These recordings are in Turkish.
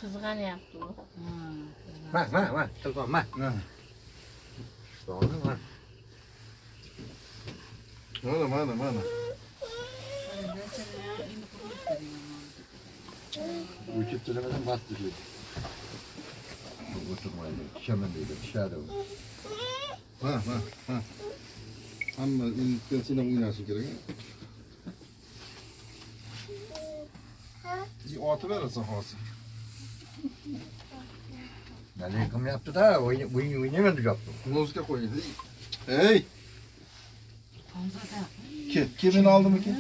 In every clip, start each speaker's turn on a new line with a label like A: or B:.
A: Kızgan yaptı o.
B: Ma. Telefon ma. Doğru mu?
C: Mana.
B: Uçup söylemeden bastı diyor. Oturmaydı. Şamandaydı. Dışarıda.
C: Ha. Amma intensine oynasın gerek. Bir atı verirsen hası.
B: Yani yıkım yaptı da oynayamadı yaptı.
C: Muzika koyuyor. Hey. Kimin aldı mı ki?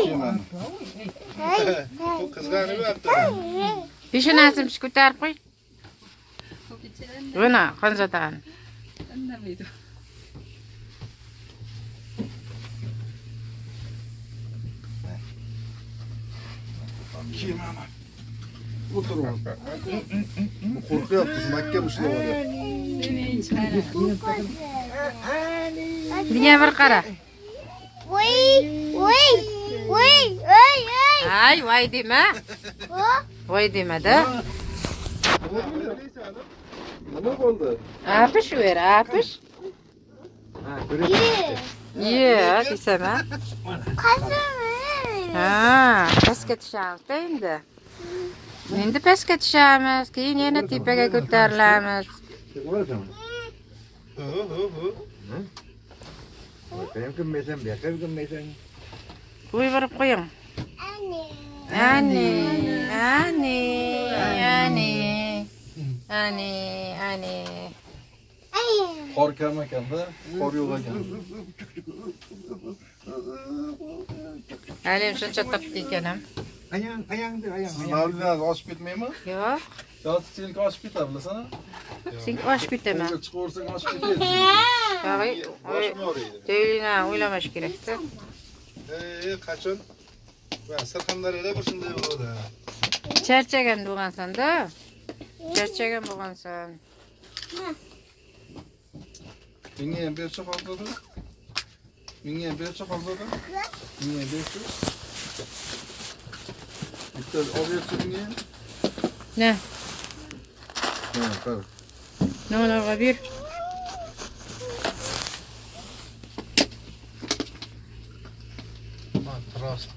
C: Kim aldı? Bu kızganı mı yaptı?
A: Pişin asım şikutar koy. Buna kanzatan.
C: Kim ana? Otur oğlum. Bu korku yaptı. Mahkemiş ne var ya?
A: Niye bir kara? Ay vay deme. Vay deme de.
C: Ne oldu?
A: Apış ver apış.
B: Ha, göre gitti.
A: Ye desene. Ha, pesket şahıs deyindi. Endi pesket şahımız. Keyin yine tepege götürilemiz.
B: Var mı? Benim kımmesem, benim kımmesem.
A: Uyurup koyun. Anne.
C: Korkar mekanda, kor yola geldi.
A: Halim şunca taptı ikenim.
B: Ayağındır.
C: Siz ne aç bitmeyi mi?
A: Yok,
C: Ya seninki aç bit abla sana.
A: sen hoş biteme.
C: Onu çıkarsan aç bit.
A: Tabii,
C: Baş mı oraydı?
A: söyleyine uylamaş gerekti.
C: Kaçın? Ben Sırkandarya'da başında yolu da.
A: Çerçegen doğansan da. Çerçegen doğansan.
C: Minge bir çok fazladı. Minge bir çok fazladı. Minge bir çok. İşte o bir minge.
A: Ne?
C: Ha, tabii.
A: Ne olur bir?